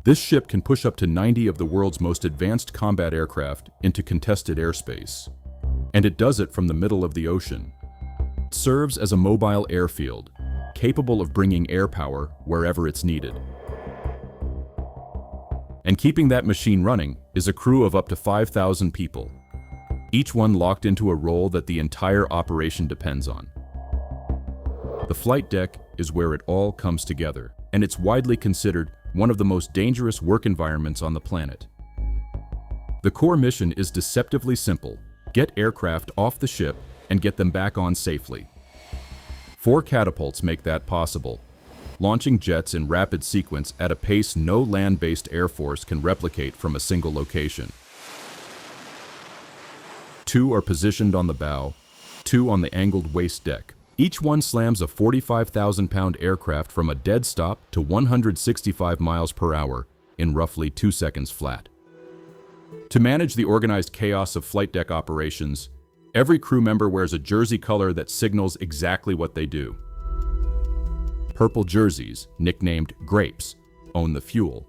This ship can push up to 90 of the world's most advanced combat aircraft into contested airspace. And it does it from the middle of the ocean. It serves as a mobile airfield, capable of bringing air power wherever it's needed. And keeping that machine running is a crew of up to 5,000 people, each one locked into a role that the entire operation depends on. The flight deck is where it all comes together, and it's widely considered one of the most dangerous work environments on the planet. The core mission is deceptively simple: get aircraft off the ship and get them back on safely. 4 catapults make that possible, launching jets in rapid sequence at a pace no land-based air force can replicate from a single location. 2 are positioned on the bow, 2 on the angled waist deck. Each one slams a 45,000-pound aircraft from a dead stop to 165 miles per hour in roughly 2 seconds flat. To manage the organized chaos of flight deck operations, every crew member wears a jersey color that signals exactly what they do. Purple jerseys, nicknamed grapes, own the fuel.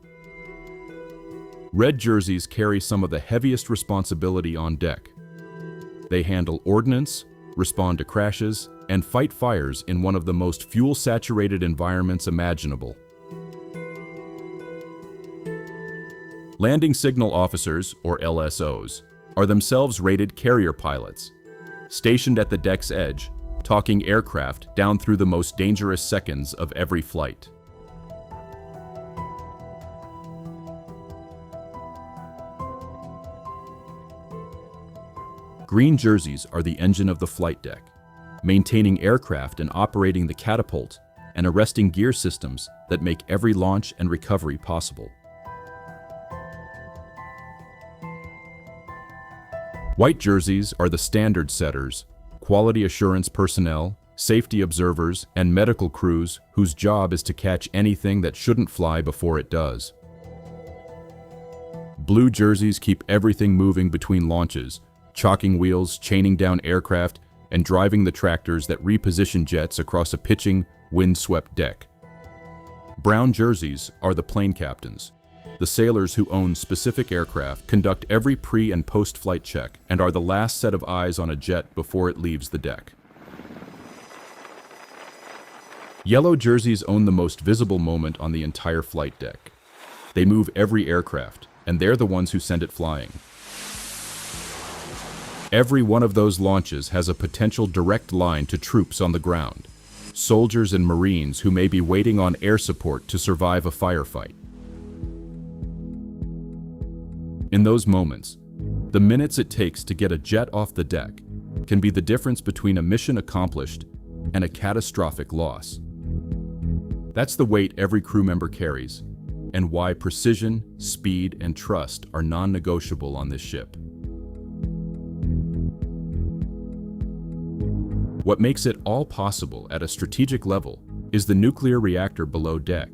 Red jerseys carry some of the heaviest responsibility on deck. They handle ordnance, respond to crashes, and fight fires in one of the most fuel-saturated environments imaginable. Landing signal officers, or LSOs, are themselves rated carrier pilots, stationed at the deck's edge, talking aircraft down through the most dangerous seconds of every flight. Green jerseys are the engine of the flight deck, maintaining aircraft and operating the catapult and arresting gear systems that make every launch and recovery possible. White jerseys are the standard setters, quality assurance personnel, safety observers, and medical crews whose job is to catch anything that shouldn't fly before it does. Blue jerseys keep everything moving between launches, chalking wheels, chaining down aircraft, and driving the tractors that reposition jets across a pitching, wind-swept deck. Brown jerseys are the plane captains. The sailors who own specific aircraft conduct every pre- and post-flight check and are the last set of eyes on a jet before it leaves the deck. Yellow jerseys own the most visible moment on the entire flight deck. They move every aircraft, and they're the ones who send it flying. Every one of those launches has a potential direct line to troops on the ground, soldiers and Marines who may be waiting on air support to survive a firefight. In those moments, the minutes it takes to get a jet off the deck can be the difference between a mission accomplished and a catastrophic loss. That's the weight every crew member carries, and why precision, speed, and trust are non-negotiable on this ship. What makes it all possible at a strategic level is the nuclear reactor below deck,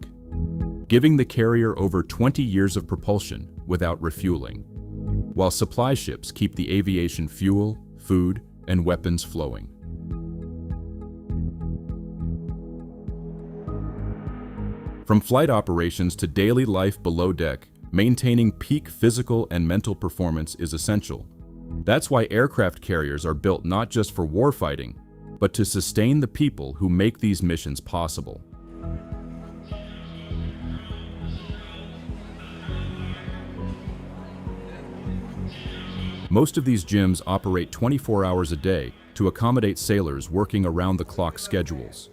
giving the carrier over 20 years of propulsion without refueling, while supply ships keep the aviation fuel, food, and weapons flowing. From flight operations to daily life below deck, maintaining peak physical and mental performance is essential. That's why aircraft carriers are built not just for warfighting, but to sustain the people who make these missions possible. Most of these gyms operate 24 hours a day to accommodate sailors working around-the-clock schedules.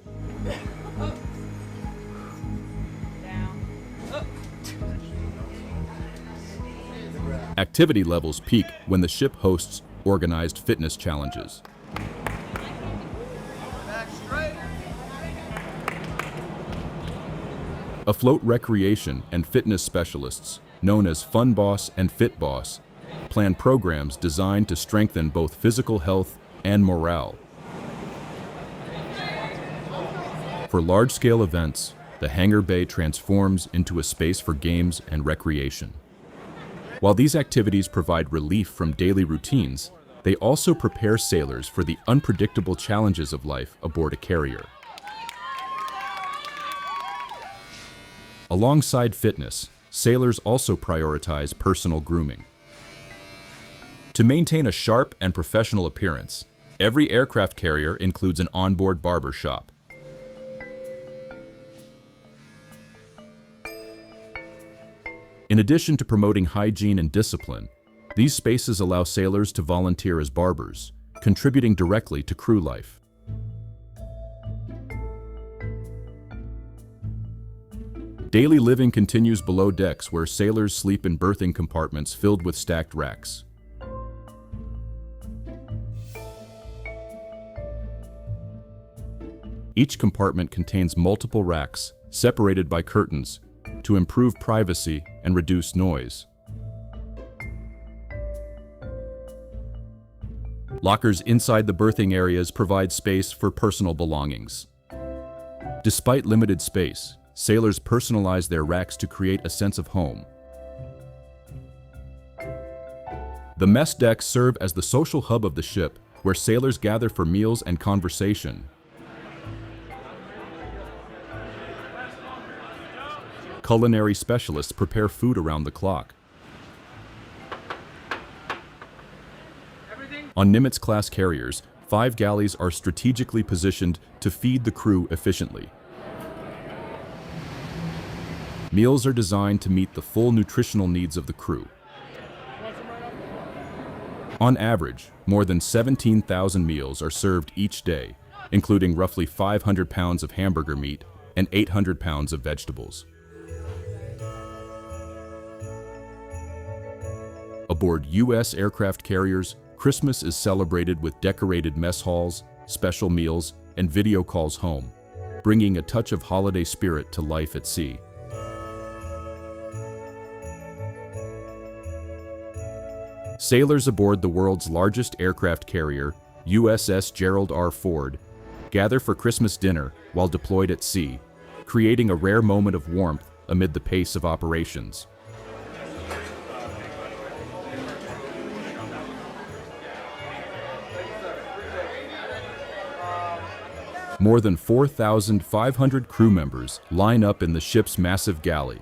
Activity levels peak when the ship hosts organized fitness challenges. Afloat recreation and fitness specialists, known as Fun Boss and Fit Boss, plan programs designed to strengthen both physical health and morale. For large-scale events, the hangar bay transforms into a space for games and recreation. While these activities provide relief from daily routines, they also prepare sailors for the unpredictable challenges of life aboard a carrier. Alongside fitness, sailors also prioritize personal grooming. To maintain a sharp and professional appearance, every aircraft carrier includes an onboard barber shop. In addition to promoting hygiene and discipline, these spaces allow sailors to volunteer as barbers, contributing directly to crew life. Daily living continues below decks, where sailors sleep in berthing compartments filled with stacked racks. Each compartment contains multiple racks, separated by curtains, to improve privacy and reduce noise. Lockers inside the berthing areas provide space for personal belongings. Despite limited space, sailors personalize their racks to create a sense of home. The mess decks serve as the social hub of the ship, where sailors gather for meals and conversation. Culinary specialists prepare food around the clock. On Nimitz-class carriers, 5 galleys are strategically positioned to feed the crew efficiently. Meals are designed to meet the full nutritional needs of the crew. On average, more than 17,000 meals are served each day, including roughly 500 pounds of hamburger meat and 800 pounds of vegetables. Aboard U.S. aircraft carriers, Christmas is celebrated with decorated mess halls, special meals, and video calls home, bringing a touch of holiday spirit to life at sea. Sailors aboard the world's largest aircraft carrier, USS Gerald R. Ford, gather for Christmas dinner while deployed at sea, creating a rare moment of warmth amid the pace of operations. More than 4,500 crew members line up in the ship's massive galley,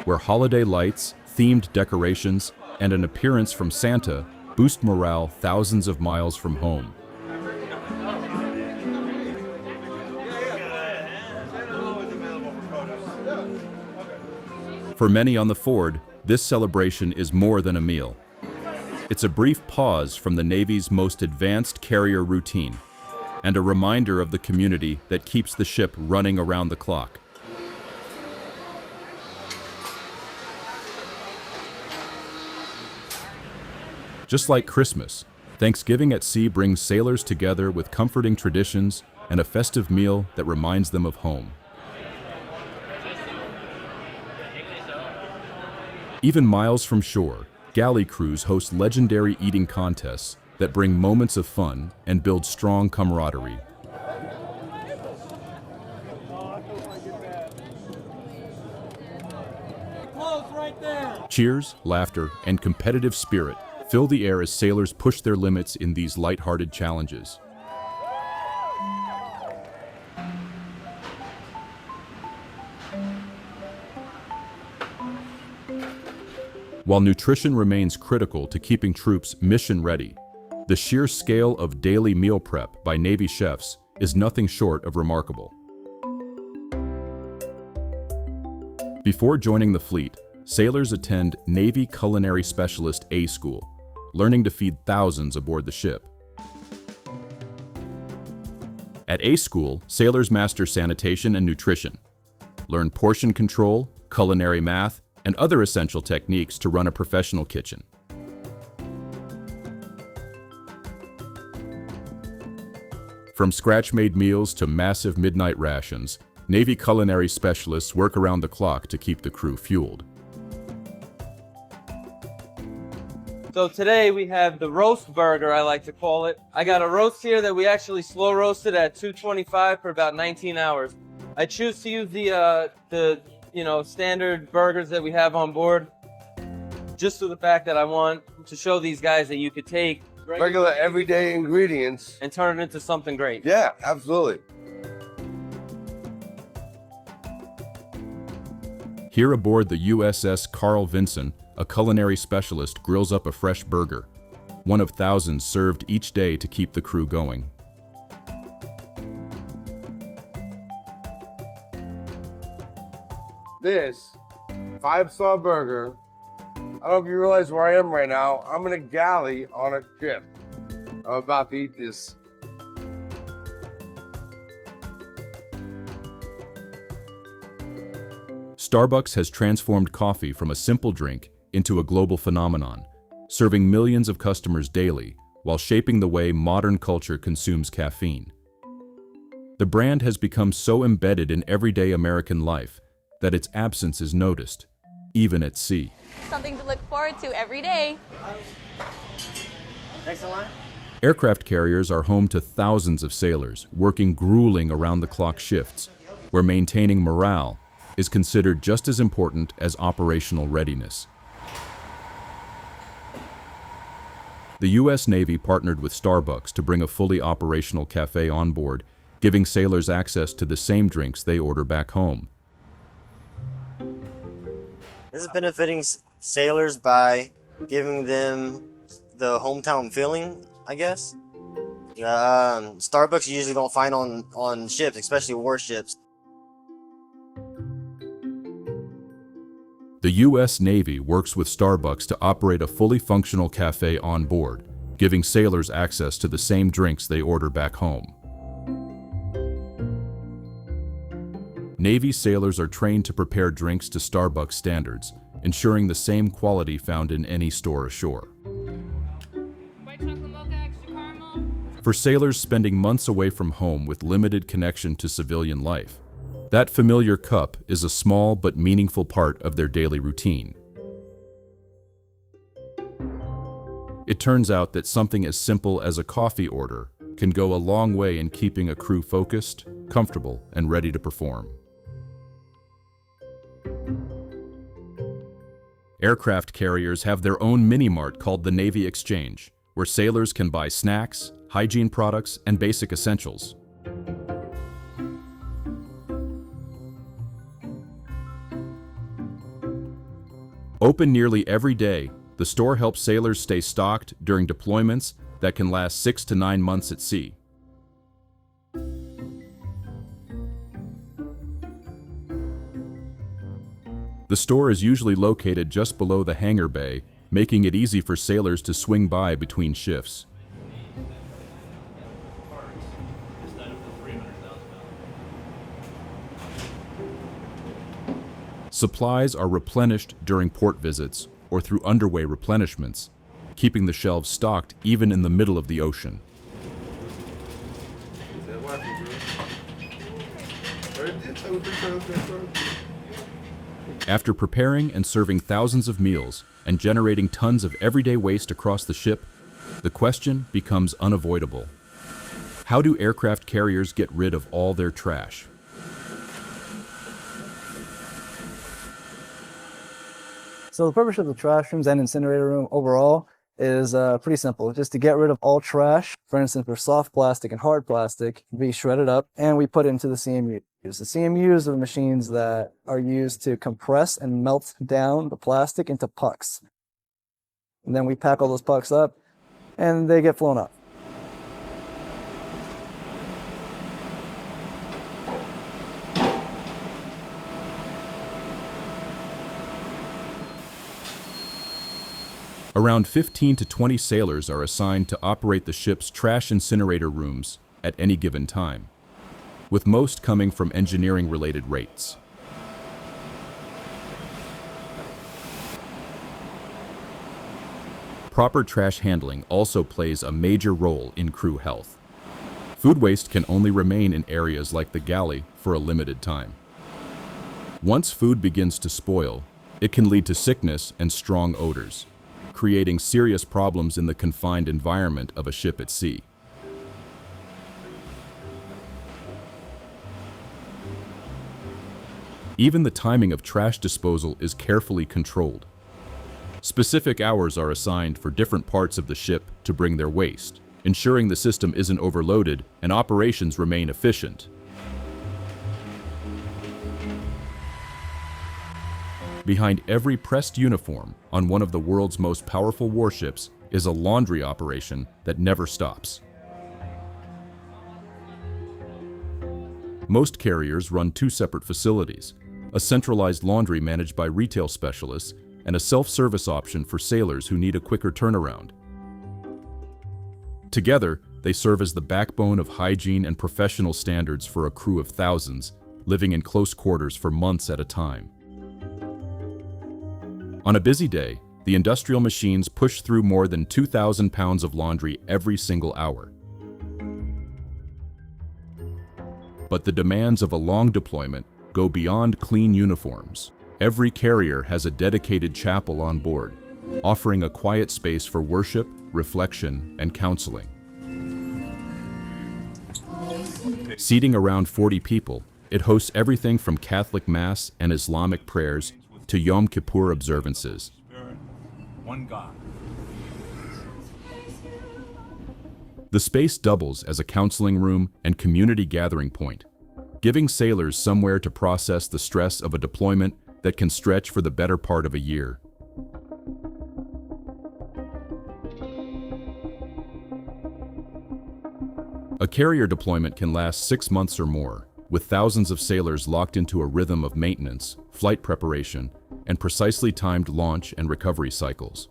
where holiday lights, themed decorations, and an appearance from Santa boost morale thousands of miles from home. For many on the Ford, this celebration is more than a meal. It's a brief pause from the Navy's most advanced carrier routine, and a reminder of the community that keeps the ship running around the clock. Just like Christmas, Thanksgiving at sea brings sailors together with comforting traditions and a festive meal that reminds them of home. Even miles from shore, galley crews host legendary eating contests that bring moments of fun and build strong camaraderie. Cheers, laughter, and competitive spirit fill the air as sailors push their limits in these lighthearted challenges. While nutrition remains critical to keeping troops mission-ready, the sheer scale of daily meal prep by Navy chefs is nothing short of remarkable. Before joining the fleet, sailors attend Navy Culinary Specialist A School, learning to feed thousands aboard the ship. At A School, sailors master sanitation and nutrition, learn portion control, culinary math, and other essential techniques to run a professional kitchen. From scratch-made meals to massive midnight rations, Navy culinary specialists work around the clock to keep the crew fueled. So today we have the roast burger, I like to call it. I got a roast here that we actually slow roasted at 225 for about 19 hours. I choose to use the standard burgers that we have on board, just for the fact that I want to show these guys that you could take regular everyday ingredients and turn it into something great. Yeah, absolutely. Here aboard the USS Carl Vinson, a culinary specialist grills up a fresh burger, one of thousands served each day to keep the crew going. This 5-star burger, I don't know if you realize where I am right now. I'm in a galley on a ship. I'm about to eat this. Starbucks has transformed coffee from a simple drink into a global phenomenon, serving millions of customers daily while shaping the way modern culture consumes caffeine. The brand has become so embedded in everyday American life that its absence is noticed, even at sea. Something to look forward to every day. Next in line. Aircraft carriers are home to thousands of sailors working grueling around-the-clock shifts, where maintaining morale is considered just as important as operational readiness. The U.S. Navy partnered with Starbucks to bring a fully operational cafe on board, giving sailors access to the same drinks they order back home. This is benefiting sailors by giving them the hometown feeling, I guess. Starbucks you usually don't find on ships, especially warships. The U.S. Navy works with Starbucks to operate a fully functional cafe on board, giving sailors access to the same drinks they order back home. Navy sailors are trained to prepare drinks to Starbucks standards, ensuring the same quality found in any store ashore. White chocolate mocha, extra caramel. For sailors spending months away from home with limited connection to civilian life, that familiar cup is a small but meaningful part of their daily routine. It turns out that something as simple as a coffee order can go a long way in keeping a crew focused, comfortable, and ready to perform. Aircraft carriers have their own mini-mart called the Navy Exchange, where sailors can buy snacks, hygiene products, and basic essentials. Open nearly every day, the store helps sailors stay stocked during deployments that can last 6 to 9 months at sea. The store is usually located just below the hangar bay, making it easy for sailors to swing by between shifts. Supplies are replenished during port visits or through underway replenishments, keeping the shelves stocked even in the middle of the ocean. After preparing and serving thousands of meals and generating tons of everyday waste across the ship, the question becomes unavoidable. How do aircraft carriers get rid of all their trash? So the purpose of the trash rooms and incinerator room overall is pretty simple, just to get rid of all trash. For instance, for soft plastic and hard plastic, be shredded up, and we put it into the CMUs. The CMUs are the machines that are used to compress and melt down the plastic into pucks. And then we pack all those pucks up, and they get flown up. Around 15 to 20 sailors are assigned to operate the ship's trash incinerator rooms at any given time, with most coming from engineering-related rates. Proper trash handling also plays a major role in crew health. Food waste can only remain in areas like the galley for a limited time. Once food begins to spoil, it can lead to sickness and strong odors, creating serious problems in the confined environment of a ship at sea. Even the timing of trash disposal is carefully controlled. Specific hours are assigned for different parts of the ship to bring their waste, ensuring the system isn't overloaded and operations remain efficient. Behind every pressed uniform on one of the world's most powerful warships is a laundry operation that never stops. Most carriers run two separate facilities, a centralized laundry managed by retail specialists and a self-service option for sailors who need a quicker turnaround. Together, they serve as the backbone of hygiene and professional standards for a crew of thousands, living in close quarters for months at a time. On a busy day, the industrial machines push through more than 2,000 pounds of laundry every single hour. But the demands of a long deployment go beyond clean uniforms. Every carrier has a dedicated chapel on board, offering a quiet space for worship, reflection, and counseling. Seating around 40 people, it hosts everything from Catholic Mass and Islamic prayers to Yom Kippur observances. One God. The space doubles as a counseling room and community gathering point, giving sailors somewhere to process the stress of a deployment that can stretch for the better part of a year. A carrier deployment can last 6 months or more, with thousands of sailors locked into a rhythm of maintenance, flight preparation, and precisely timed launch and recovery cycles.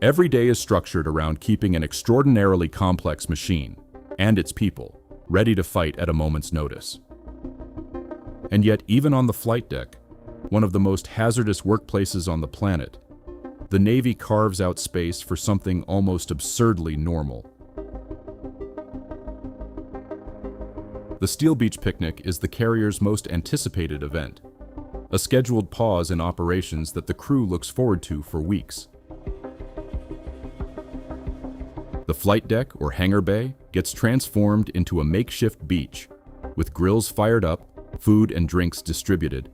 Every day is structured around keeping an extraordinarily complex machine and its people ready to fight at a moment's notice. And yet, even on the flight deck, one of the most hazardous workplaces on the planet, the Navy carves out space for something almost absurdly normal. The Steel Beach Picnic is the carrier's most anticipated event, a scheduled pause in operations that the crew looks forward to for weeks. The flight deck, or hangar bay, gets transformed into a makeshift beach, with grills fired up, food and drinks distributed,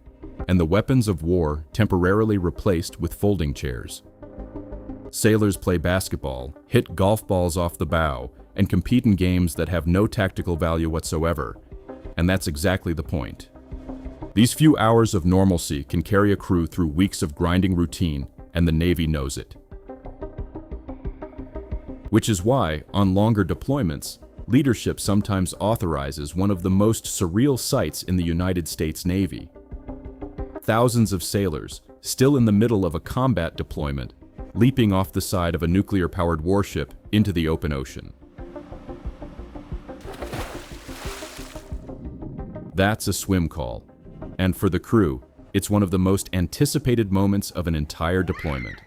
and the weapons of war temporarily replaced with folding chairs. Sailors play basketball, hit golf balls off the bow, and compete in games that have no tactical value whatsoever, and that's exactly the point. These few hours of normalcy can carry a crew through weeks of grinding routine, and the Navy knows it. Which is why, on longer deployments, leadership sometimes authorizes one of the most surreal sights in the United States Navy. Thousands of sailors, still in the middle of a combat deployment, leaping off the side of a nuclear-powered warship into the open ocean. That's a swim call, and for the crew, it's one of the most anticipated moments of an entire deployment.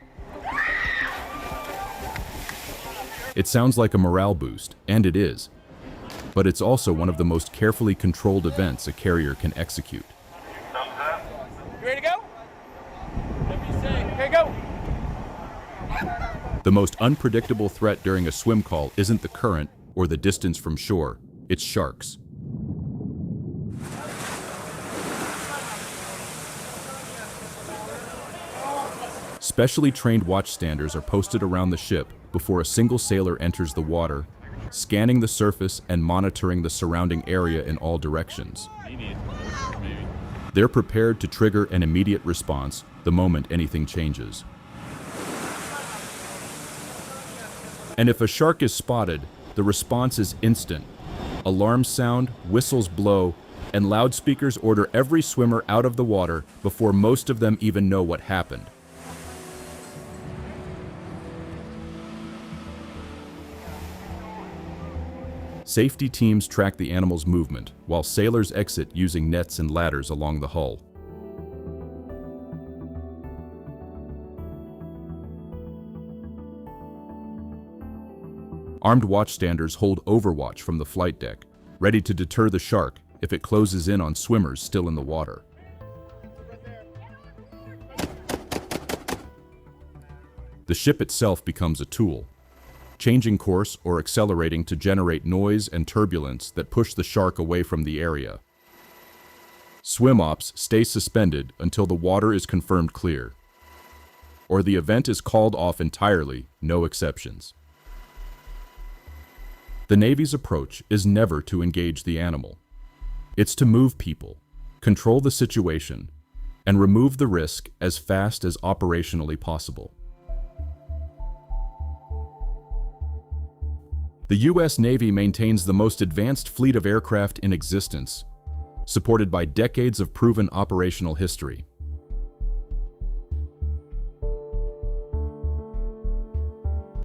It sounds like a morale boost, and it is, but it's also one of the most carefully controlled events a carrier can execute. You ready to go? Whatever you say. Here you go. The most unpredictable threat during a swim call isn't the current or the distance from shore, it's sharks. Specially trained watchstanders are posted around the ship before a single sailor enters the water, scanning the surface and monitoring the surrounding area in all directions. They're prepared to trigger an immediate response the moment anything changes. And if a shark is spotted, the response is instant. Alarms sound, whistles blow, and loudspeakers order every swimmer out of the water before most of them even know what happened. Safety teams track the animal's movement, while sailors exit using nets and ladders along the hull. Armed watchstanders hold overwatch from the flight deck, ready to deter the shark if it closes in on swimmers still in the water. The ship itself becomes a tool, changing course or accelerating to generate noise and turbulence that push the shark away from the area. Swim ops stay suspended until the water is confirmed clear, or the event is called off entirely, no exceptions. The Navy's approach is never to engage the animal. It's to move people, control the situation, and remove the risk as fast as operationally possible. The U.S. Navy maintains the most advanced fleet of aircraft in existence, supported by decades of proven operational history.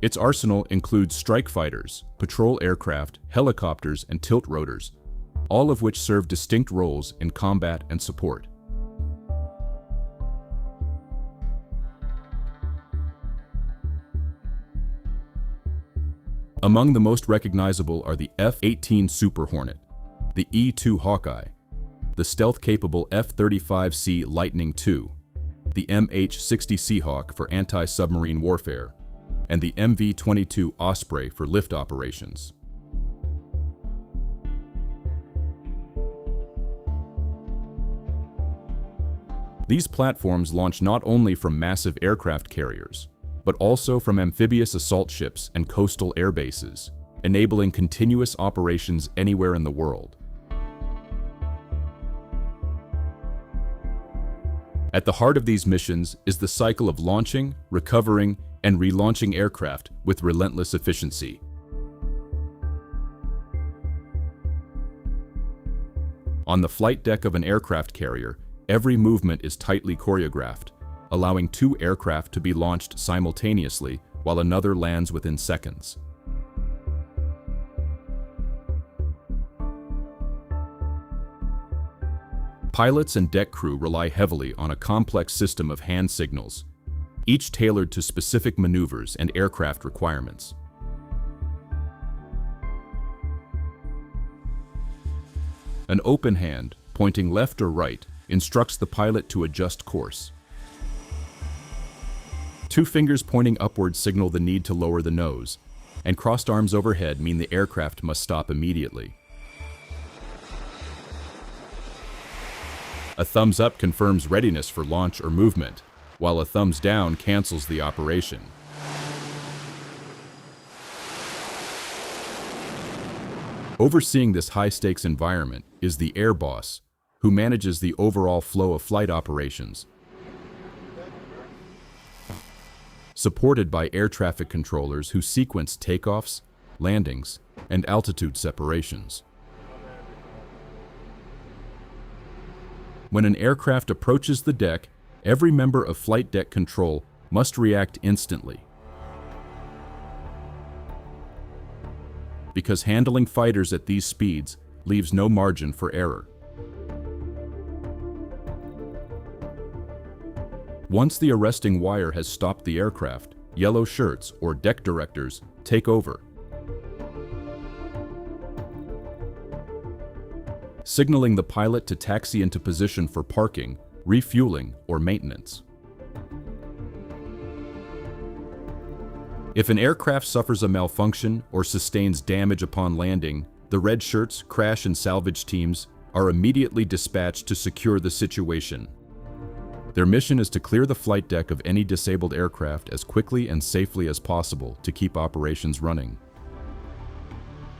Its arsenal includes strike fighters, patrol aircraft, helicopters, and tilt rotors, all of which serve distinct roles in combat and support. Among the most recognizable are the F-18 Super Hornet, the E-2 Hawkeye, the stealth-capable F-35C Lightning II, the MH-60 Seahawk for anti-submarine warfare, and the MV-22 Osprey for lift operations. These platforms launch not only from massive aircraft carriers, but also from amphibious assault ships and coastal air bases, enabling continuous operations anywhere in the world. At the heart of these missions is the cycle of launching, recovering, and relaunching aircraft with relentless efficiency. On the flight deck of an aircraft carrier, every movement is tightly choreographed, allowing two aircraft to be launched simultaneously while another lands within seconds. Pilots and deck crew rely heavily on a complex system of hand signals, each tailored to specific maneuvers and aircraft requirements. An open hand, pointing left or right, instructs the pilot to adjust course. Two fingers pointing upward signal the need to lower the nose, and crossed arms overhead mean the aircraft must stop immediately. A thumbs up confirms readiness for launch or movement, while a thumbs down cancels the operation. Overseeing this high-stakes environment is the air boss, who manages the overall flow of flight operations, supported by air traffic controllers who sequence takeoffs, landings, and altitude separations. When an aircraft approaches the deck, every member of flight deck control must react instantly. Because handling fighters at these speeds leaves no margin for error. Once the arresting wire has stopped the aircraft, yellow shirts or deck directors take over, signaling the pilot to taxi into position for parking, refueling, or maintenance. If an aircraft suffers a malfunction or sustains damage upon landing, the red shirts, crash and salvage teams are immediately dispatched to secure the situation. Their mission is to clear the flight deck of any disabled aircraft as quickly and safely as possible to keep operations running.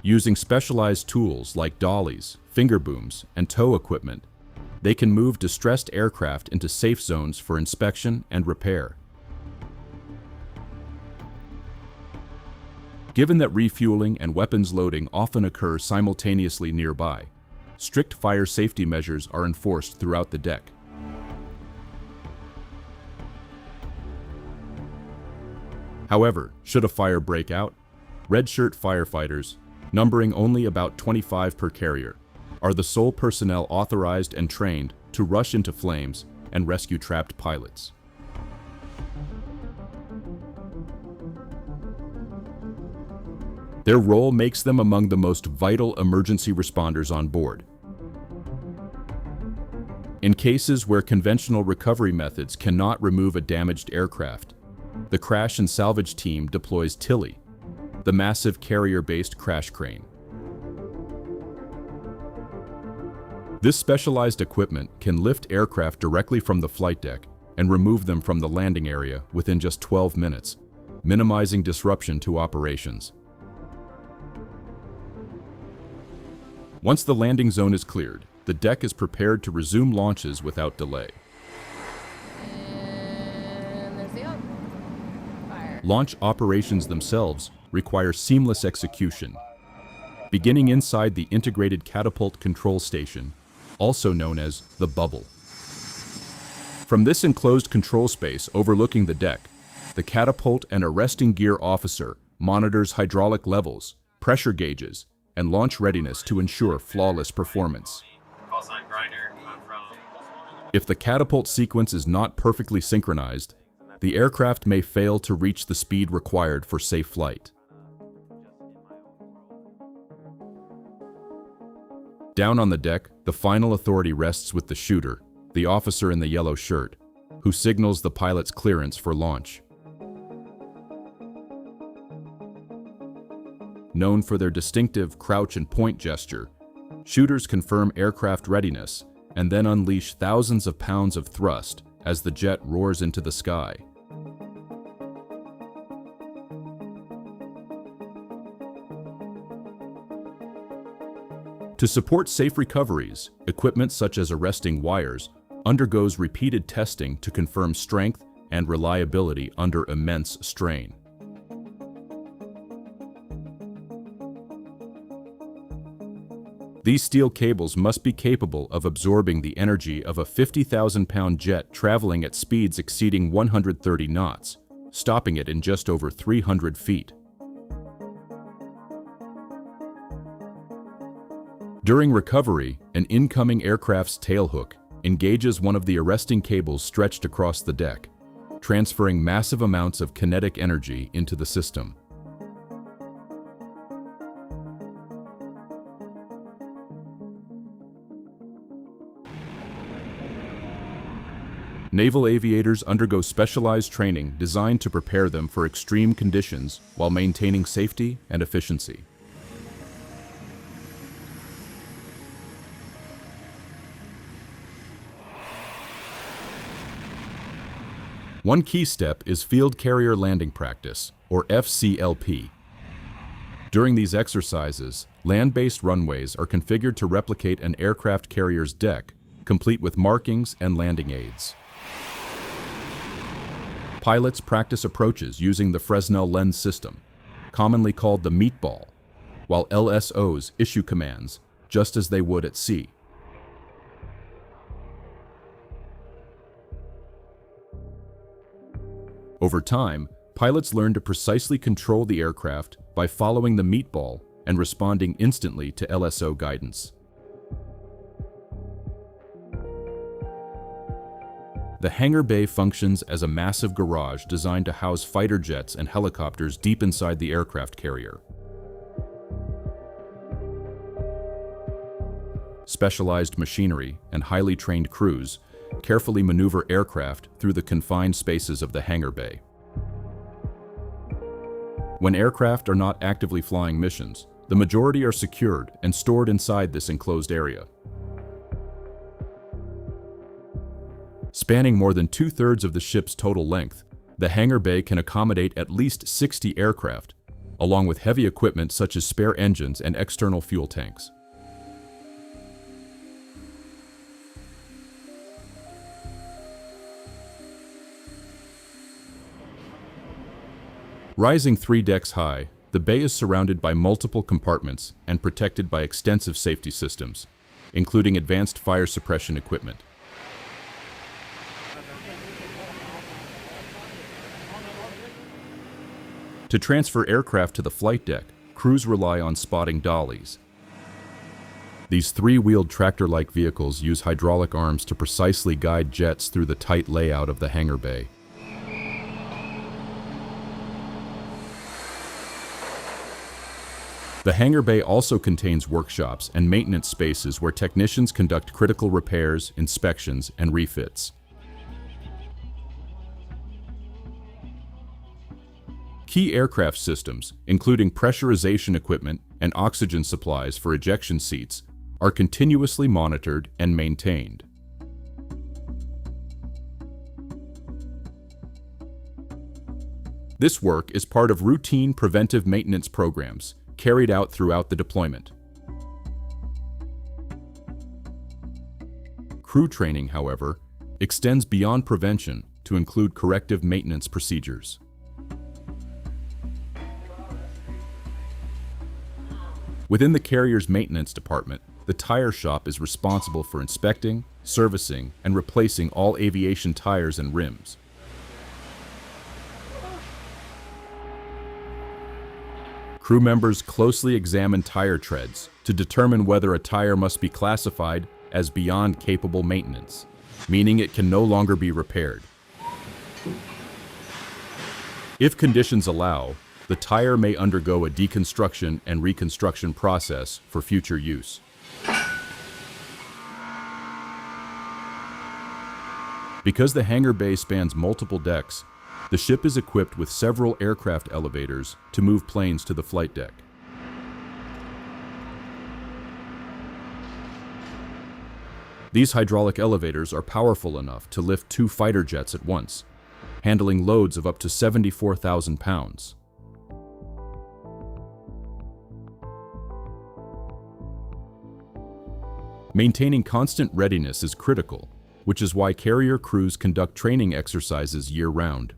Using specialized tools like dollies, finger booms, and tow equipment, they can move distressed aircraft into safe zones for inspection and repair. Given that refueling and weapons loading often occur simultaneously nearby, strict fire safety measures are enforced throughout the deck. However, should a fire break out, red shirt firefighters, numbering only about 25 per carrier, are the sole personnel authorized and trained to rush into flames and rescue trapped pilots. Their role makes them among the most vital emergency responders on board. In cases where conventional recovery methods cannot remove a damaged aircraft, the crash and salvage team deploys Tilly, the massive carrier-based crash crane. This specialized equipment can lift aircraft directly from the flight deck and remove them from the landing area within just 12 minutes, minimizing disruption to operations. Once the landing zone is cleared, the deck is prepared to resume launches without delay. Launch operations themselves require seamless execution. Beginning inside the Integrated Catapult Control Station, also known as the Bubble. From this enclosed control space overlooking the deck, the catapult and arresting gear officer monitors hydraulic levels, pressure gauges, and launch readiness to ensure flawless performance. If the catapult sequence is not perfectly synchronized, the aircraft may fail to reach the speed required for safe flight. Down on the deck, the final authority rests with the shooter, the officer in the yellow shirt, who signals the pilot's clearance for launch. Known for their distinctive crouch and point gesture, shooters confirm aircraft readiness and then unleash thousands of pounds of thrust as the jet roars into the sky. To support safe recoveries, equipment such as arresting wires undergoes repeated testing to confirm strength and reliability under immense strain. These steel cables must be capable of absorbing the energy of a 50,000-pound jet traveling at speeds exceeding 130 knots, stopping it in just over 300 feet. During recovery, an incoming aircraft's tailhook engages one of the arresting cables stretched across the deck, transferring massive amounts of kinetic energy into the system. Naval aviators undergo specialized training designed to prepare them for extreme conditions while maintaining safety and efficiency. One key step is Field Carrier Landing Practice, or FCLP. During these exercises, land-based runways are configured to replicate an aircraft carrier's deck, complete with markings and landing aids. Pilots practice approaches using the Fresnel lens system, commonly called the meatball, while LSOs issue commands, just as they would at sea. Over time, pilots learn to precisely control the aircraft by following the meatball and responding instantly to LSO guidance. The hangar bay functions as a massive garage designed to house fighter jets and helicopters deep inside the aircraft carrier. Specialized machinery and highly trained crews carefully maneuver aircraft through the confined spaces of the hangar bay. When aircraft are not actively flying missions, the majority are secured and stored inside this enclosed area. Spanning more than 2/3 of the ship's total length, the hangar bay can accommodate at least 60 aircraft, along with heavy equipment such as spare engines and external fuel tanks. Rising 3 decks high, the bay is surrounded by multiple compartments and protected by extensive safety systems, including advanced fire suppression equipment. To transfer aircraft to the flight deck, crews rely on spotting dollies. These 3-wheeled tractor-like vehicles use hydraulic arms to precisely guide jets through the tight layout of the hangar bay. The hangar bay also contains workshops and maintenance spaces where technicians conduct critical repairs, inspections, and refits. Key aircraft systems, including pressurization equipment and oxygen supplies for ejection seats, are continuously monitored and maintained. This work is part of routine preventive maintenance programs carried out throughout the deployment. Crew training, however, extends beyond prevention to include corrective maintenance procedures. Within the carrier's maintenance department, the tire shop is responsible for inspecting, servicing, and replacing all aviation tires and rims. Crew members closely examine tire treads to determine whether a tire must be classified as beyond capable maintenance, meaning it can no longer be repaired. If conditions allow, the tire may undergo a deconstruction and reconstruction process for future use. Because the hangar bay spans multiple decks, the ship is equipped with several aircraft elevators to move planes to the flight deck. These hydraulic elevators are powerful enough to lift 2 fighter jets at once, handling loads of up to 74,000 pounds. Maintaining constant readiness is critical, which is why carrier crews conduct training exercises year-round.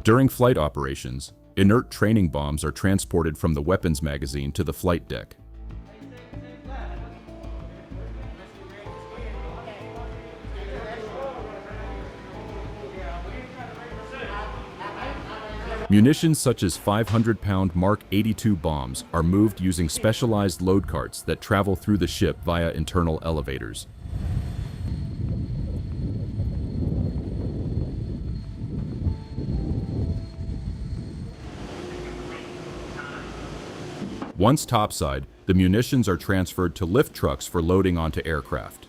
During flight operations, inert training bombs are transported from the weapons magazine to the flight deck. Munitions such as 500-pound Mark 82 bombs are moved using specialized load carts that travel through the ship via internal elevators. Once topside, the munitions are transferred to lift trucks for loading onto aircraft.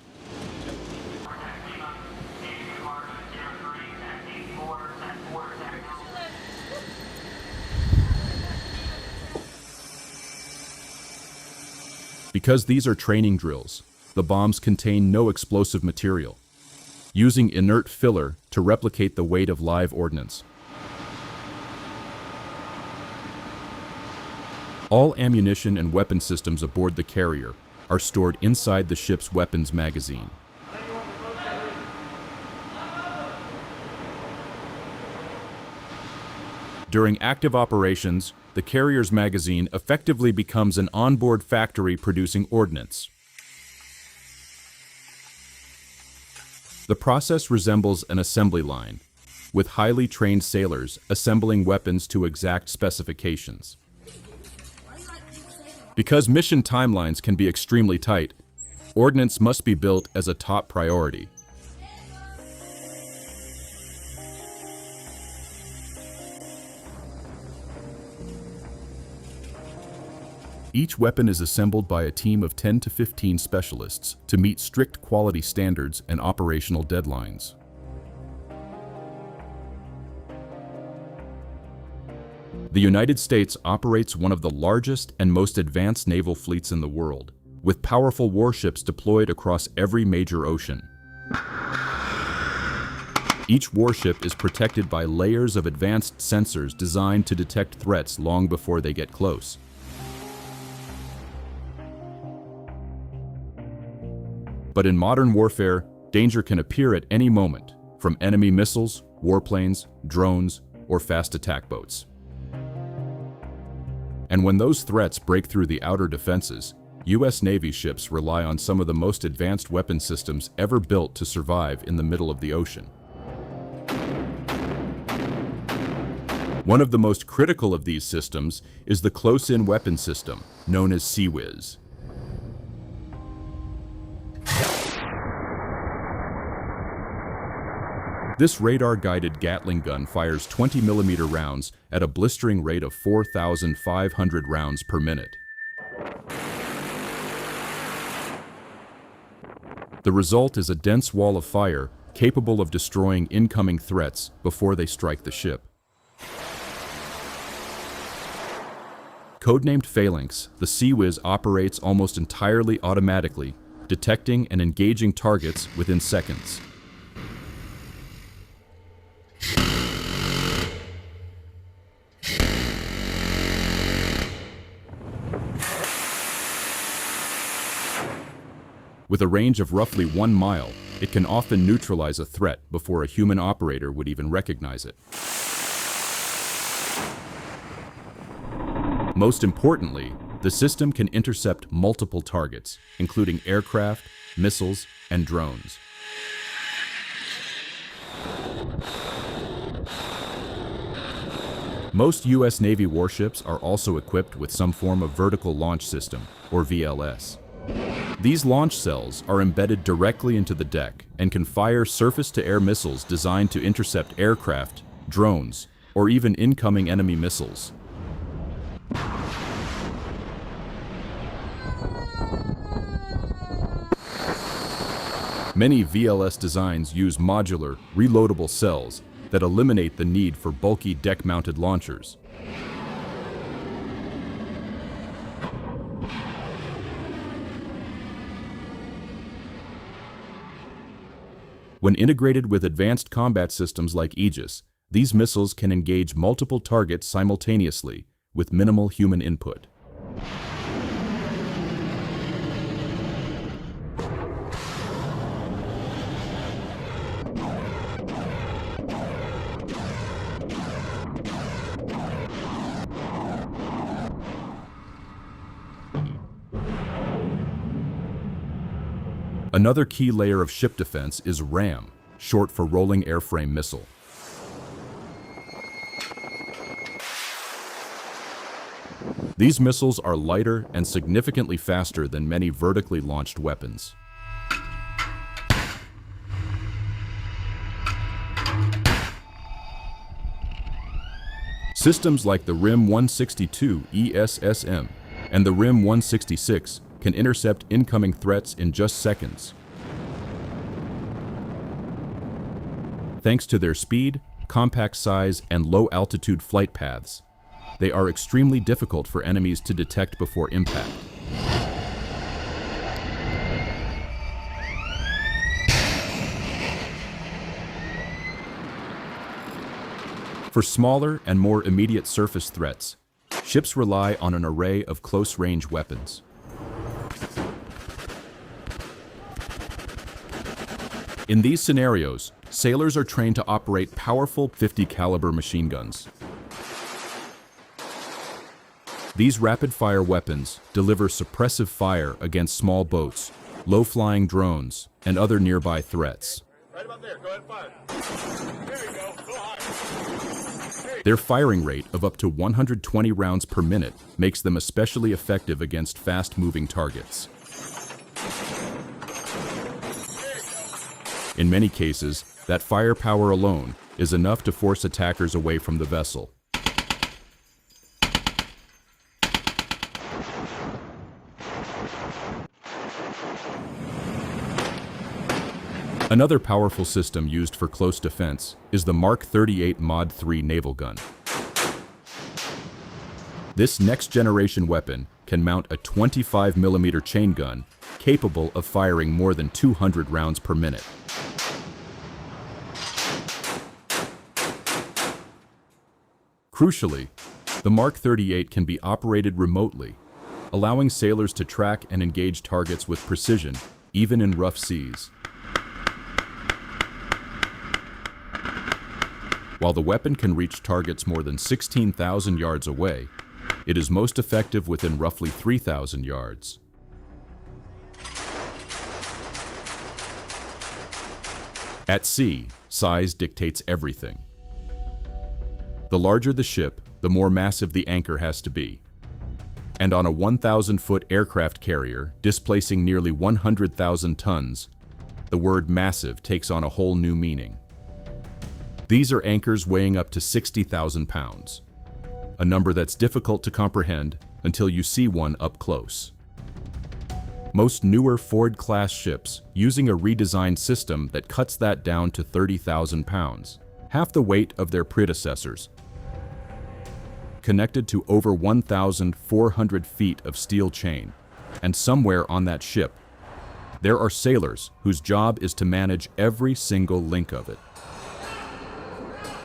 Because these are training drills, the bombs contain no explosive material, using inert filler to replicate the weight of live ordnance. All ammunition and weapon systems aboard the carrier are stored inside the ship's weapons magazine. During active operations, the carrier's magazine effectively becomes an onboard factory producing ordnance. The process resembles an assembly line, with highly trained sailors assembling weapons to exact specifications. Because mission timelines can be extremely tight, ordnance must be built as a top priority. Each weapon is assembled by a team of 10 to 15 specialists to meet strict quality standards and operational deadlines. The United States operates one of the largest and most advanced naval fleets in the world, with powerful warships deployed across every major ocean. Each warship is protected by layers of advanced sensors designed to detect threats long before they get close. But in modern warfare, danger can appear at any moment, from enemy missiles, warplanes, drones, or fast attack boats. And when those threats break through the outer defenses, U.S. Navy ships rely on some of the most advanced weapon systems ever built to survive in the middle of the ocean. One of the most critical of these systems is the close-in weapon system, known as CIWS. This radar-guided Gatling gun fires 20mm rounds at a blistering rate of 4,500 rounds per minute. The result is a dense wall of fire capable of destroying incoming threats before they strike the ship. Codenamed Phalanx, the CIWS operates almost entirely automatically, detecting and engaging targets within seconds. With a range of roughly 1 mile, it can often neutralize a threat before a human operator would even recognize it. Most importantly, the system can intercept multiple targets, including aircraft, missiles, and drones. Most U.S. Navy warships are also equipped with some form of vertical launch system, or VLS. These launch cells are embedded directly into the deck and can fire surface-to-air missiles designed to intercept aircraft, drones, or even incoming enemy missiles. Many VLS designs use modular, reloadable cells that eliminate the need for bulky deck-mounted launchers. When integrated with advanced combat systems like Aegis, these missiles can engage multiple targets simultaneously with minimal human input. Another key layer of ship defense is RAM, short for Rolling Airframe Missile. These missiles are lighter and significantly faster than many vertically launched weapons. Systems like the RIM-162 ESSM and the RIM-166 can intercept incoming threats in just seconds. Thanks to their speed, compact size, and low-altitude flight paths, they are extremely difficult for enemies to detect before impact. For smaller and more immediate surface threats, ships rely on an array of close-range weapons. In these scenarios, sailors are trained to operate powerful .50 caliber machine guns. These rapid-fire weapons deliver suppressive fire against small boats, low-flying drones, and other nearby threats. Right about there. Go ahead, fire. There you go. Go high. Their firing rate of up to 120 rounds per minute makes them especially effective against fast-moving targets. In many cases, that firepower alone is enough to force attackers away from the vessel. Another powerful system used for close defense is the Mark 38 Mod 3 naval gun. This next-generation weapon can mount a 25mm chain gun capable of firing more than 200 rounds per minute. Crucially, the Mark 38 can be operated remotely, allowing sailors to track and engage targets with precision, even in rough seas. While the weapon can reach targets more than 16,000 yards away, it is most effective within roughly 3,000 yards. At sea, size dictates everything. The larger the ship, the more massive the anchor has to be. And on a 1,000-foot aircraft carrier displacing nearly 100,000 tons, the word massive takes on a whole new meaning. These are anchors weighing up to 60,000 pounds, a number that's difficult to comprehend until you see one up close. Most newer Ford-class ships using a redesigned system that cuts that down to 30,000 pounds, half the weight of their predecessors, connected to over 1,400 feet of steel chain, and somewhere on that ship, there are sailors whose job is to manage every single link of it.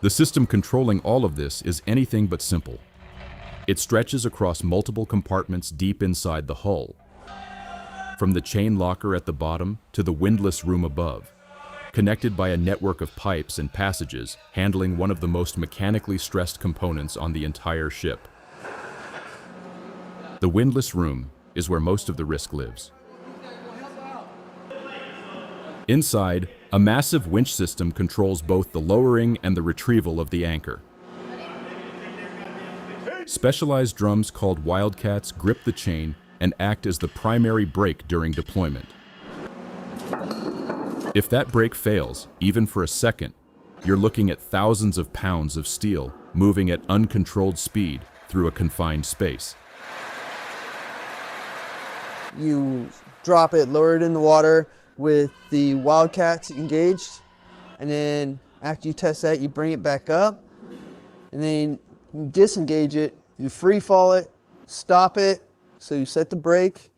The system controlling all of this is anything but simple. It stretches across multiple compartments deep inside the hull, from the chain locker at the bottom to the windlass room above, connected by a network of pipes and passages handling one of the most mechanically stressed components on the entire ship. The windlass room is where most of the risk lives. Inside, a massive winch system controls both the lowering and the retrieval of the anchor. Specialized drums called Wildcats grip the chain and act as the primary brake during deployment. If that brake fails, even for a second, you're looking at thousands of pounds of steel moving at uncontrolled speed through a confined space. You drop it, lower it in the water with the Wildcats engaged, and then after you test that, you bring it back up, and then you disengage it, you free fall it, stop it, so you set the brake,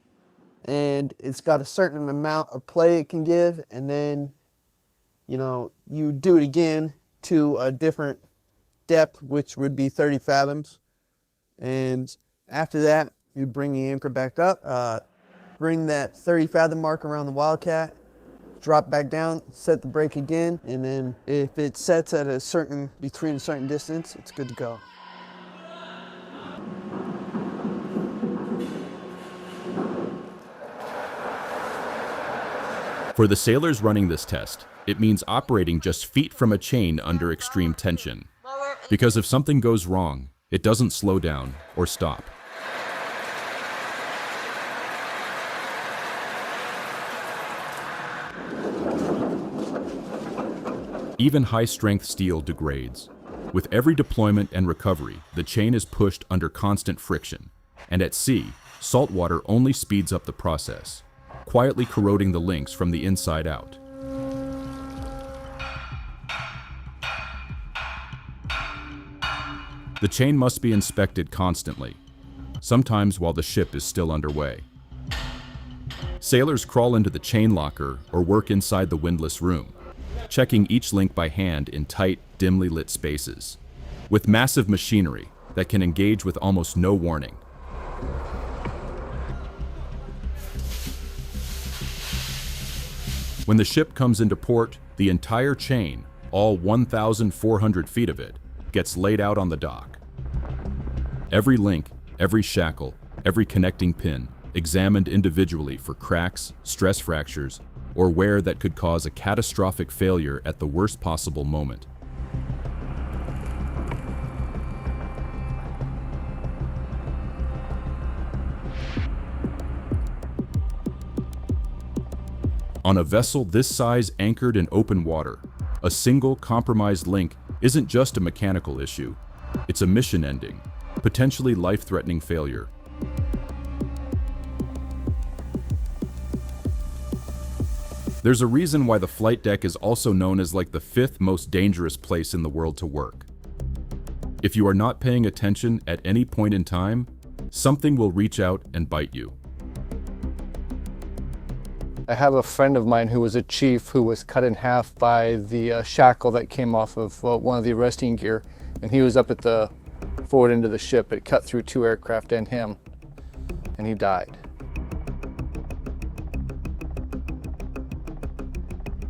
and it's got a certain amount of play it can give, and then you do it again to a different depth, which would be 30 fathoms, and after that you bring the anchor back up, bring that 30 fathom mark around the Wildcat, drop back down, set the brake again, and then if it sets at between a certain distance, it's good to go. For the sailors running this test, it means operating just feet from a chain under extreme tension. Because if something goes wrong, it doesn't slow down or stop. Even high-strength steel degrades. With every deployment and recovery, the chain is pushed under constant friction. And at sea, salt water only speeds up the process, quietly corroding the links from the inside out. The chain must be inspected constantly, sometimes while the ship is still underway. Sailors crawl into the chain locker or work inside the windlass room, checking each link by hand in tight, dimly lit spaces, with massive machinery that can engage with almost no warning. When the ship comes into port, the entire chain, all 1,400 feet of it, gets laid out on the dock. Every link, every shackle, every connecting pin, examined individually for cracks, stress fractures, or wear that could cause a catastrophic failure at the worst possible moment. On a vessel this size anchored in open water, a single compromised link isn't just a mechanical issue, it's a mission-ending, potentially life-threatening failure. There's a reason why the flight deck is also known as like the 5th most dangerous place in the world to work. If you are not paying attention at any point in time, something will reach out and bite you. I have a friend of mine who was a chief who was cut in half by the shackle that came off of one of the arresting gear, and he was up at the forward end of the ship. It cut through 2 aircraft and him, and he died.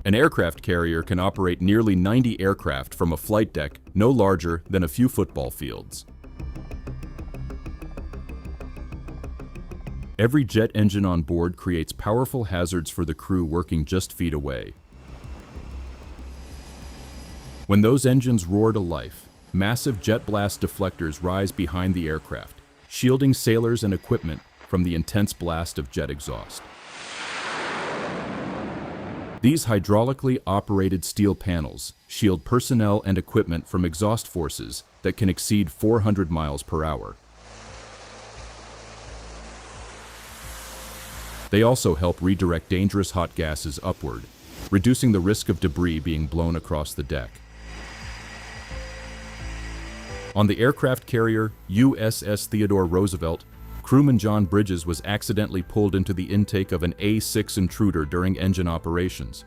An aircraft carrier can operate nearly 90 aircraft from a flight deck no larger than a few football fields. Every jet engine on board creates powerful hazards for the crew working just feet away. When those engines roar to life, massive jet blast deflectors rise behind the aircraft, shielding sailors and equipment from the intense blast of jet exhaust. These hydraulically operated steel panels shield personnel and equipment from exhaust forces that can exceed 400 miles per hour. They also help redirect dangerous hot gases upward, reducing the risk of debris being blown across the deck. On the aircraft carrier USS Theodore Roosevelt, crewman John Bridges was accidentally pulled into the intake of an A-6 intruder during engine operations.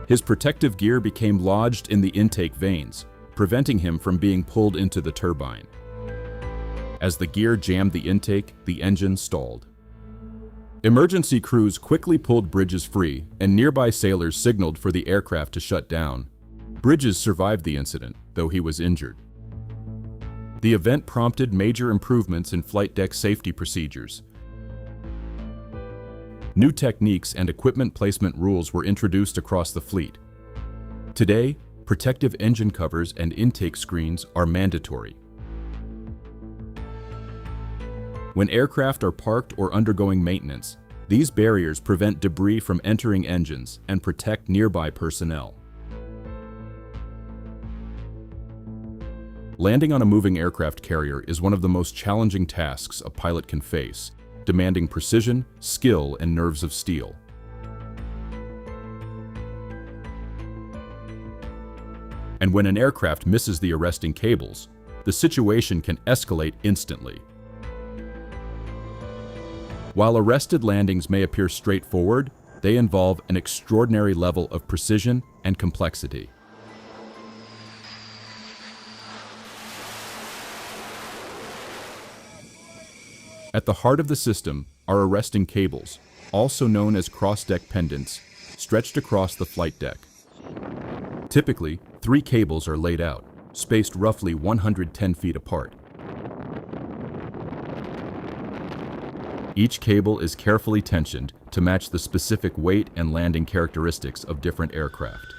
His protective gear became lodged in the intake vanes, preventing him from being pulled into the turbine. As the gear jammed the intake, the engine stalled. Emergency crews quickly pulled Bridges free, and nearby sailors signaled for the aircraft to shut down. Bridges survived the incident, though he was injured. The event prompted major improvements in flight deck safety procedures. New techniques and equipment placement rules were introduced across the fleet. Today, protective engine covers and intake screens are mandatory. When aircraft are parked or undergoing maintenance, these barriers prevent debris from entering engines and protect nearby personnel. Landing on a moving aircraft carrier is one of the most challenging tasks a pilot can face, demanding precision, skill, and nerves of steel. And when an aircraft misses the arresting cables, the situation can escalate instantly. While arrested landings may appear straightforward, they involve an extraordinary level of precision and complexity. At the heart of the system are arresting cables, also known as cross-deck pendants, stretched across the flight deck. Typically, 3 cables are laid out, spaced roughly 110 feet apart. Each cable is carefully tensioned to match the specific weight and landing characteristics of different aircraft.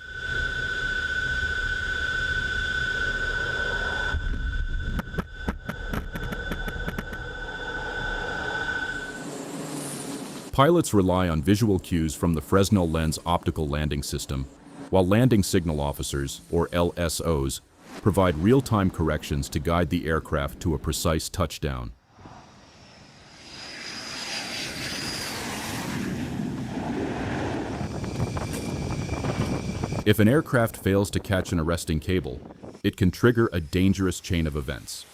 Pilots rely on visual cues from the Fresnel lens optical landing system, while landing signal officers, or LSOs, provide real-time corrections to guide the aircraft to a precise touchdown. If an aircraft fails to catch an arresting cable, it can trigger a dangerous chain of events.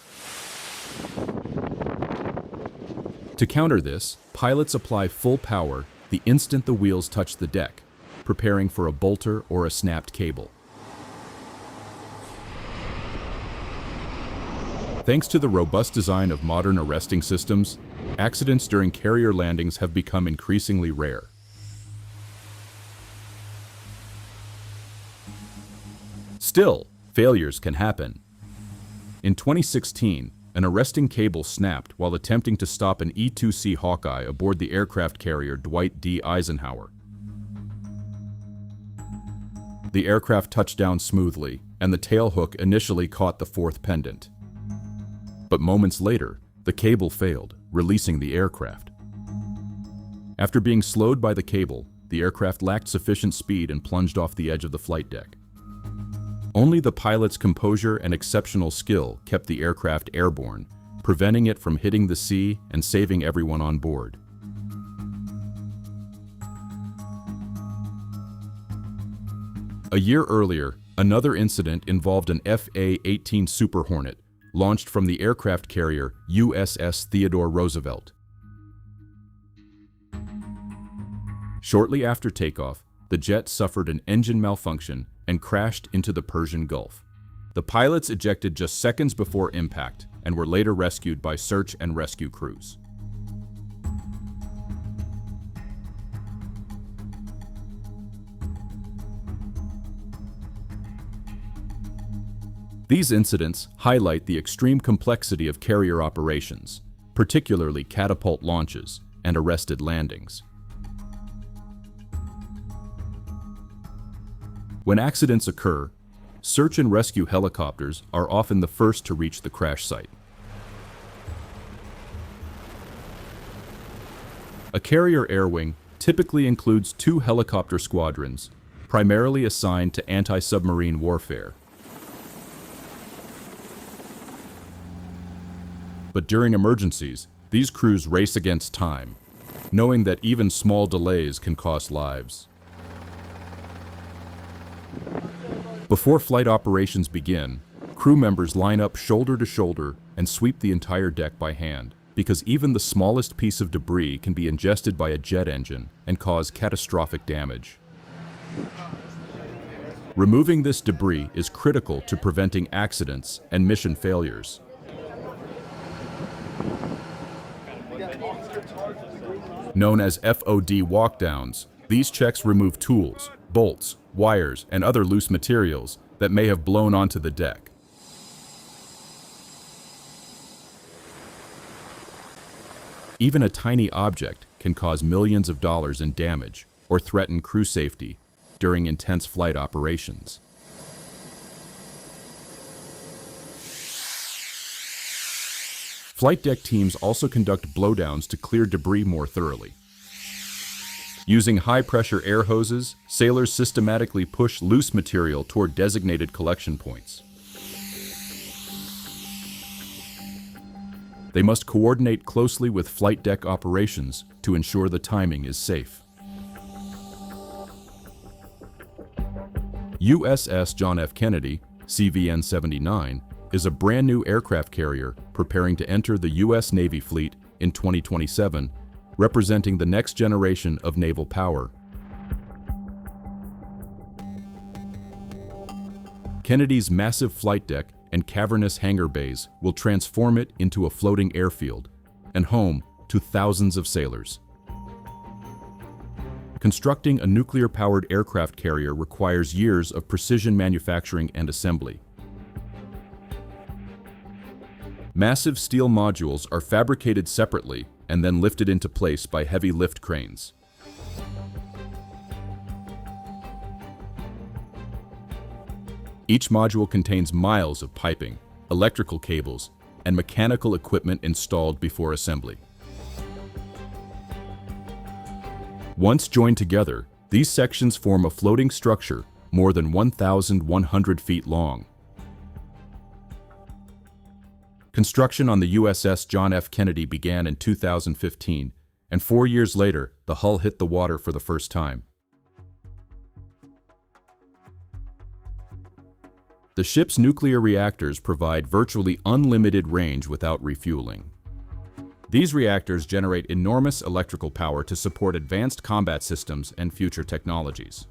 To counter this, pilots apply full power the instant the wheels touch the deck, preparing for a bolter or a snapped cable. Thanks to the robust design of modern arresting systems, accidents during carrier landings have become increasingly rare. Still, failures can happen. In 2016, an arresting cable snapped while attempting to stop an E-2C Hawkeye aboard the aircraft carrier Dwight D. Eisenhower. The aircraft touched down smoothly, and the tailhook initially caught the 4th pendant. But moments later, the cable failed, releasing the aircraft. After being slowed by the cable, the aircraft lacked sufficient speed and plunged off the edge of the flight deck. Only the pilot's composure and exceptional skill kept the aircraft airborne, preventing it from hitting the sea and saving everyone on board. A year earlier, another incident involved an FA-18 Super Hornet, launched from the aircraft carrier USS Theodore Roosevelt. Shortly after takeoff, the jet suffered an engine malfunction and crashed into the Persian Gulf. The pilots ejected just seconds before impact and were later rescued by search and rescue crews. These incidents highlight the extreme complexity of carrier operations, particularly catapult launches and arrested landings. When accidents occur, search and rescue helicopters are often the first to reach the crash site. A carrier air wing typically includes 2 helicopter squadrons, primarily assigned to anti-submarine warfare. But during emergencies, these crews race against time, knowing that even small delays can cost lives. Before flight operations begin, crew members line up shoulder to shoulder and sweep the entire deck by hand, because even the smallest piece of debris can be ingested by a jet engine and cause catastrophic damage. Removing this debris is critical to preventing accidents and mission failures. Known as FOD walkdowns, these checks remove tools, bolts, wires, and other loose materials that may have blown onto the deck. Even a tiny object can cause millions of dollars in damage or threaten crew safety during intense flight operations. Flight deck teams also conduct blowdowns to clear debris more thoroughly. Using high-pressure air hoses, sailors systematically push loose material toward designated collection points. They must coordinate closely with flight deck operations to ensure the timing is safe. USS John F. Kennedy, CVN-79, is a brand new aircraft carrier preparing to enter the U.S. Navy fleet in 2027, representing the next generation of naval power. Kennedy's massive flight deck and cavernous hangar bays will transform it into a floating airfield and home to thousands of sailors. Constructing a nuclear-powered aircraft carrier requires years of precision manufacturing and assembly. Massive steel modules are fabricated separately and then lifted into place by heavy lift cranes. Each module contains miles of piping, electrical cables, and mechanical equipment installed before assembly. Once joined together, these sections form a floating structure more than 1,100 feet long. Construction on the USS John F. Kennedy began in 2015, and 4 years later, the hull hit the water for the first time. The ship's nuclear reactors provide virtually unlimited range without refueling. These reactors generate enormous electrical power to support advanced combat systems and future technologies.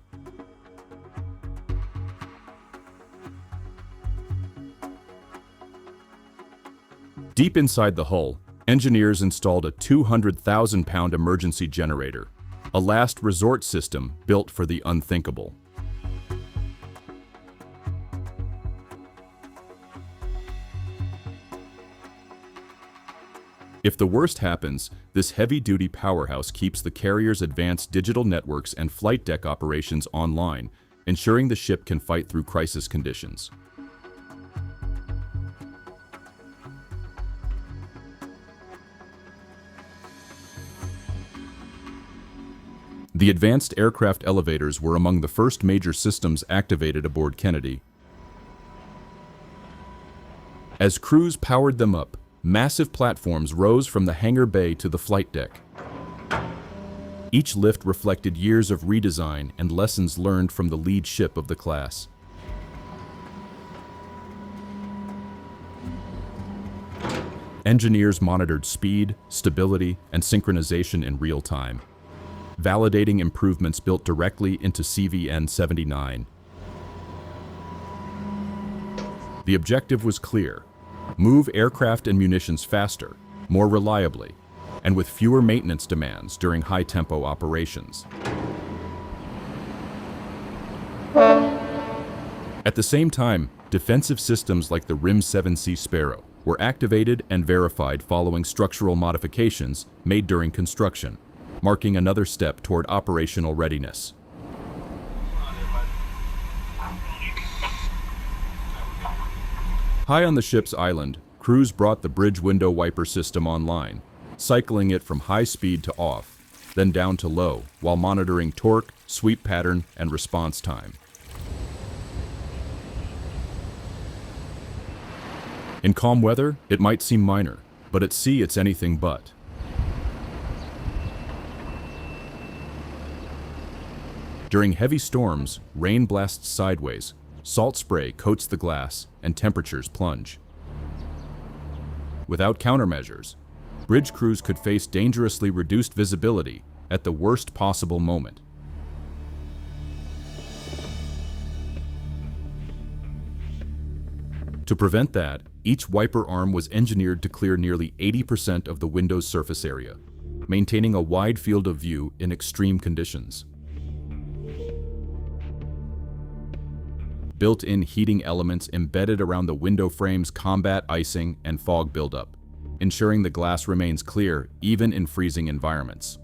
Deep inside the hull, engineers installed a 200,000-pound emergency generator, a last resort system built for the unthinkable. If the worst happens, this heavy-duty powerhouse keeps the carrier's advanced digital networks and flight deck operations online, ensuring the ship can fight through crisis conditions. The advanced aircraft elevators were among the first major systems activated aboard Kennedy. As crews powered them up, massive platforms rose from the hangar bay to the flight deck. Each lift reflected years of redesign and lessons learned from the lead ship of the class. Engineers monitored speed, stability, and synchronization in real time, validating improvements built directly into CVN-79. The objective was clear: move aircraft and munitions faster, more reliably, and with fewer maintenance demands during high-tempo operations. At the same time, defensive systems like the RIM-7C Sparrow were activated and verified following structural modifications made during construction, marking another step toward operational readiness. High on the ship's island, crews brought the bridge window wiper system online, cycling it from high speed to off, then down to low, while monitoring torque, sweep pattern, and response time. In calm weather, it might seem minor, but at sea it's anything but. During heavy storms, rain blasts sideways, salt spray coats the glass, and temperatures plunge. Without countermeasures, bridge crews could face dangerously reduced visibility at the worst possible moment. To prevent that, each wiper arm was engineered to clear nearly 80% of the window's surface area, maintaining a wide field of view in extreme conditions. Built-in heating elements embedded around the window frames combat icing and fog buildup, ensuring the glass remains clear even in freezing environments.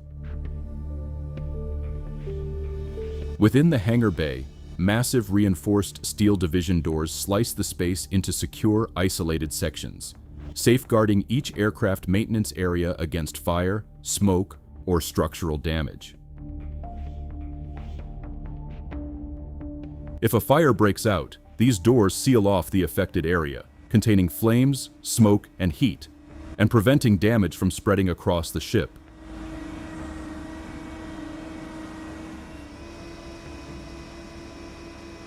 Within the hangar bay, massive reinforced steel division doors slice the space into secure, isolated sections, safeguarding each aircraft maintenance area against fire, smoke, or structural damage. If a fire breaks out, these doors seal off the affected area, containing flames, smoke, and heat, and preventing damage from spreading across the ship.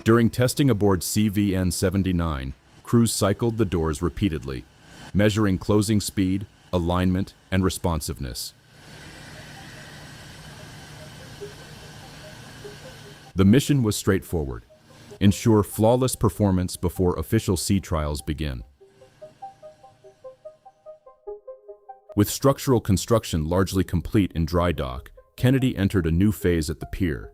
During testing aboard CVN-79, crews cycled the doors repeatedly, measuring closing speed, alignment, and responsiveness. The mission was straightforward: ensure flawless performance before official sea trials begin. With structural construction largely complete in dry dock, Kennedy entered a new phase at the pier.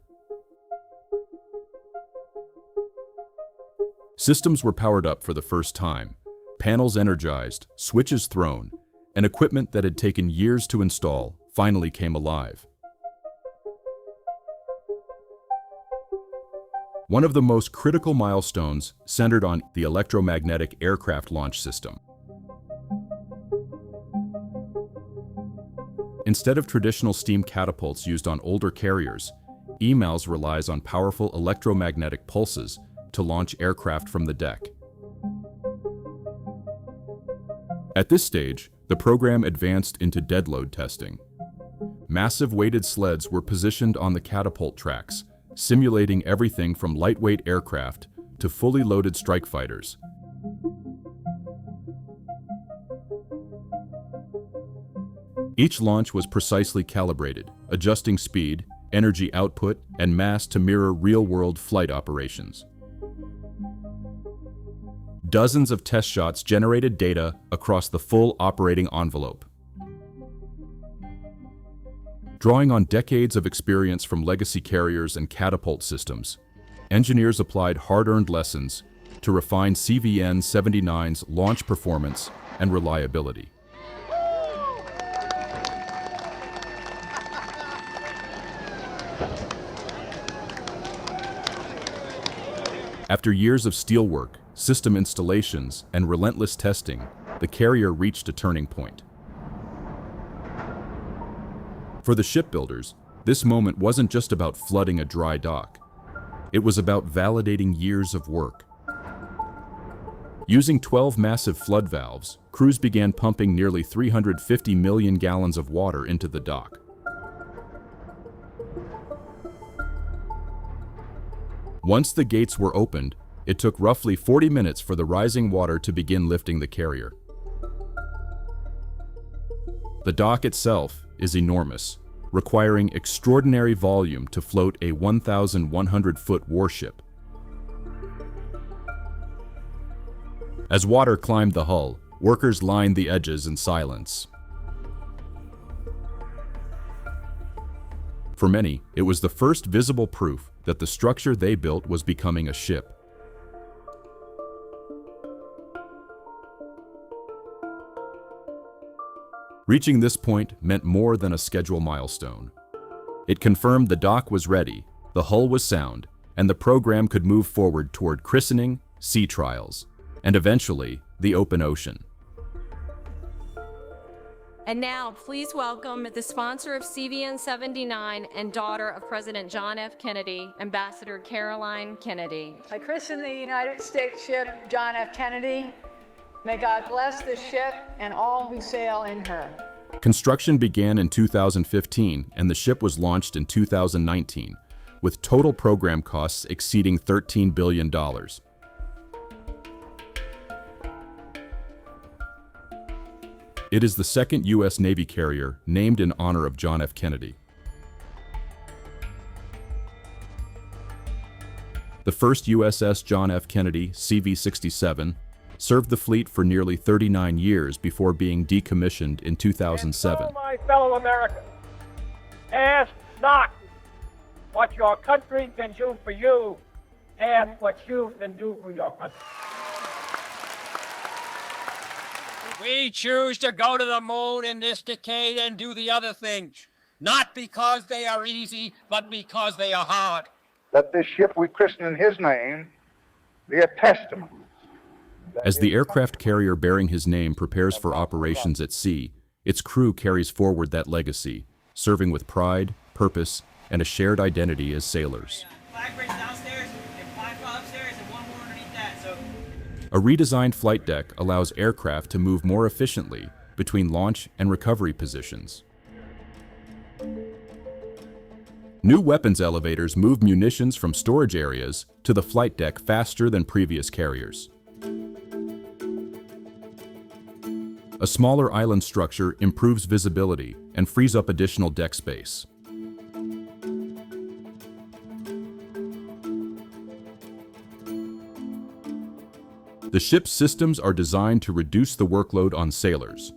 Systems were powered up for the first time, panels energized, switches thrown, and equipment that had taken years to install finally came alive. One of the most critical milestones centered on the electromagnetic aircraft launch system. Instead of traditional steam catapults used on older carriers, EMALS relies on powerful electromagnetic pulses to launch aircraft from the deck. At this stage, the program advanced into deadload testing. Massive weighted sleds were positioned on the catapult tracks, simulating everything from lightweight aircraft to fully loaded strike fighters. Each launch was precisely calibrated, adjusting speed, energy output, and mass to mirror real-world flight operations. Dozens of test shots generated data across the full operating envelope. Drawing on decades of experience from legacy carriers and catapult systems, engineers applied hard-earned lessons to refine CVN-79's launch performance and reliability. After years of steelwork, system installations, and relentless testing, the carrier reached a turning point. For the shipbuilders, this moment wasn't just about flooding a dry dock. It was about validating years of work. Using 12 massive flood valves, crews began pumping nearly 350 million gallons of water into the dock. Once the gates were opened, it took roughly 40 minutes for the rising water to begin lifting the carrier. The dock itself is enormous, requiring extraordinary volume to float a 1,100-foot warship. As water climbed the hull, workers lined the edges in silence. For many, it was the first visible proof that the structure they built was becoming a ship. Reaching this point meant more than a schedule milestone. It confirmed the dock was ready, the hull was sound, and the program could move forward toward christening, sea trials, and eventually, the open ocean. And now, please welcome the sponsor of CVN-79 and daughter of President John F. Kennedy, Ambassador Caroline Kennedy. I christen the United States ship John F. Kennedy. May God bless this ship and all who sail in her. Construction began in 2015 and the ship was launched in 2019, with total program costs exceeding $13 billion. It is the second U.S. Navy carrier named in honor of John F. Kennedy. The first USS John F. Kennedy, CV-67, served the fleet for nearly 39 years before being decommissioned in 2007. And so, my fellow Americans, ask not what your country can do for you, ask what you can do for your country. We choose to go to the moon in this decade and do the other things, not because they are easy, but because they are hard. Let this ship we christen in his name be a testament. As the aircraft carrier bearing his name prepares for operations at sea, its crew carries forward that legacy, serving with pride, purpose, and a shared identity as sailors. Flag bridge downstairs and flag upstairs and one more underneath that. So A redesigned flight deck allows aircraft to move more efficiently between launch and recovery positions. New weapons elevators move munitions from storage areas to the flight deck faster than previous carriers. A smaller island structure improves visibility and frees up additional deck space. The ship's systems are designed to reduce the workload on sailors.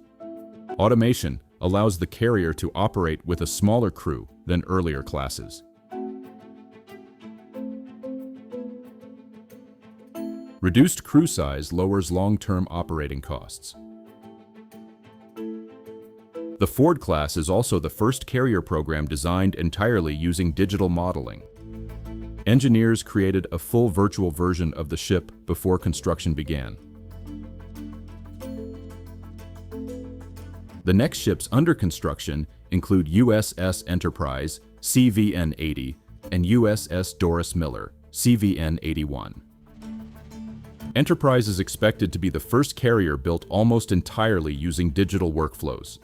Automation allows the carrier to operate with a smaller crew than earlier classes. Reduced crew size lowers long-term operating costs. The Ford class is also the first carrier program designed entirely using digital modeling. Engineers created a full virtual version of the ship before construction began. The next ships under construction include USS Enterprise, CVN-80, and USS Doris Miller, CVN-81. Enterprise is expected to be the first carrier built almost entirely using digital workflows.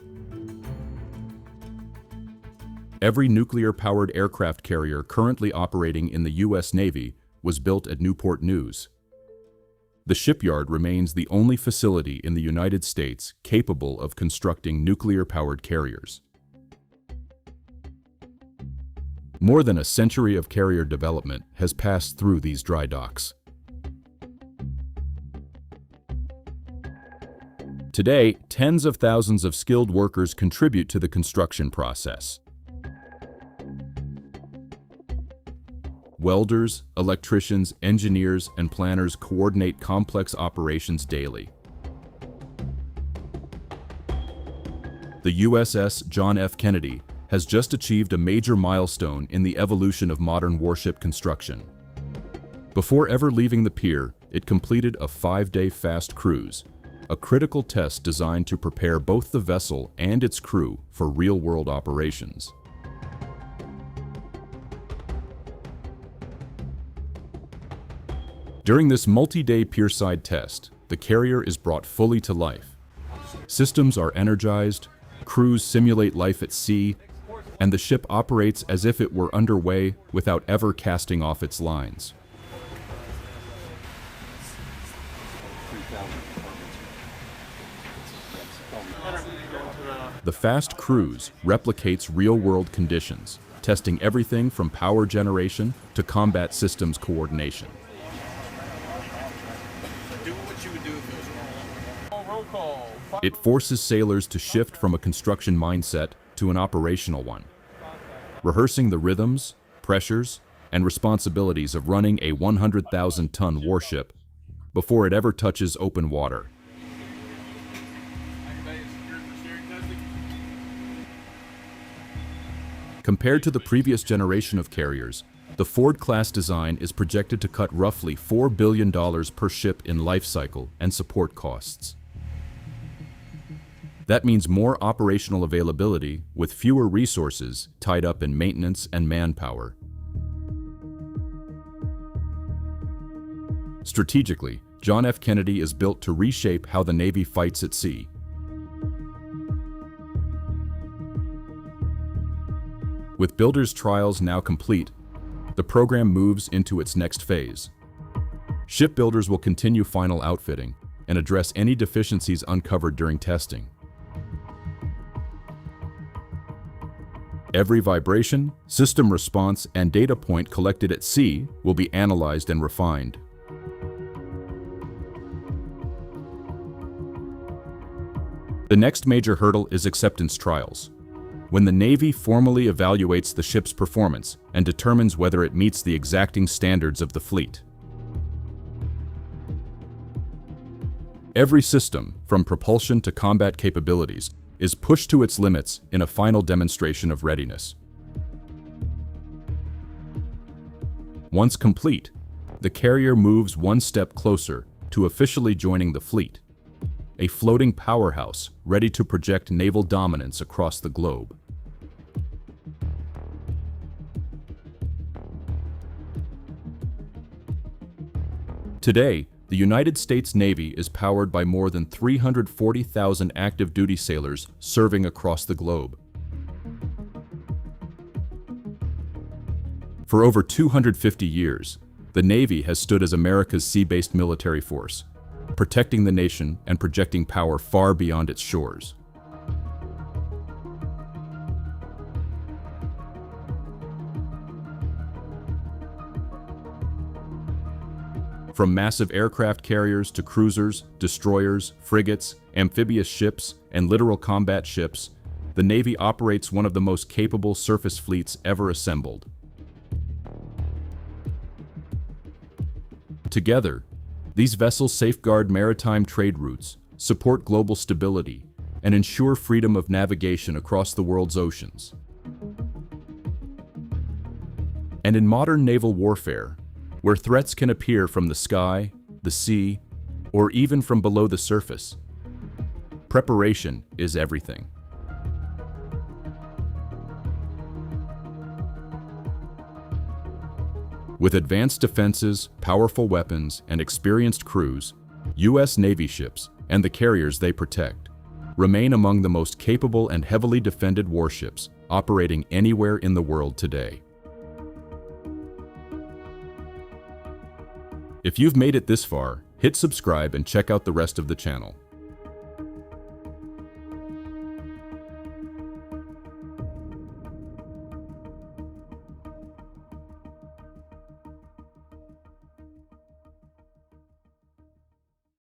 Every nuclear-powered aircraft carrier currently operating in the U.S. Navy was built at Newport News. The shipyard remains the only facility in the United States capable of constructing nuclear-powered carriers. More than a century of carrier development has passed through these dry docks. Today, tens of thousands of skilled workers contribute to the construction process. Welders, electricians, engineers, and planners coordinate complex operations daily. The USS John F. Kennedy has just achieved a major milestone in the evolution of modern warship construction. Before ever leaving the pier, it completed a 5-day fast cruise, a critical test designed to prepare both the vessel and its crew for real-world operations. During this multi-day pierside test, the carrier is brought fully to life. Systems are energized, crews simulate life at sea, and the ship operates as if it were underway without ever casting off its lines. The fast cruise replicates real-world conditions, testing everything from power generation to combat systems coordination. It forces sailors to shift from a construction mindset to an operational one, rehearsing the rhythms, pressures, and responsibilities of running a 100,000-ton warship before it ever touches open water. Compared to the previous generation of carriers, the Ford-class design is projected to cut roughly $4 billion per ship in life cycle and support costs. That means more operational availability with fewer resources tied up in maintenance and manpower. Strategically, John F. Kennedy is built to reshape how the Navy fights at sea. With builders' trials now complete, the program moves into its next phase. Shipbuilders will continue final outfitting and address any deficiencies uncovered during testing. Every vibration, system response, and data point collected at sea will be analyzed and refined. The next major hurdle is acceptance trials, when the Navy formally evaluates the ship's performance and determines whether it meets the exacting standards of the fleet. Every system, from propulsion to combat capabilities, is pushed to its limits in a final demonstration of readiness. Once complete, the carrier moves one step closer to officially joining the fleet, a floating powerhouse ready to project naval dominance across the globe. Today, the United States Navy is powered by more than 340,000 active duty sailors serving across the globe. For over 250 years, the Navy has stood as America's sea-based military force, protecting the nation and projecting power far beyond its shores. From massive aircraft carriers to cruisers, destroyers, frigates, amphibious ships, and littoral combat ships, the Navy operates one of the most capable surface fleets ever assembled. Together, these vessels safeguard maritime trade routes, support global stability, and ensure freedom of navigation across the world's oceans. And in modern naval warfare, where threats can appear from the sky, the sea, or even from below the surface, preparation is everything. With advanced defenses, powerful weapons, and experienced crews, U.S. Navy ships, and the carriers they protect, remain among the most capable and heavily defended warships operating anywhere in the world today. If you've made it this far, hit subscribe and check out the rest of the channel.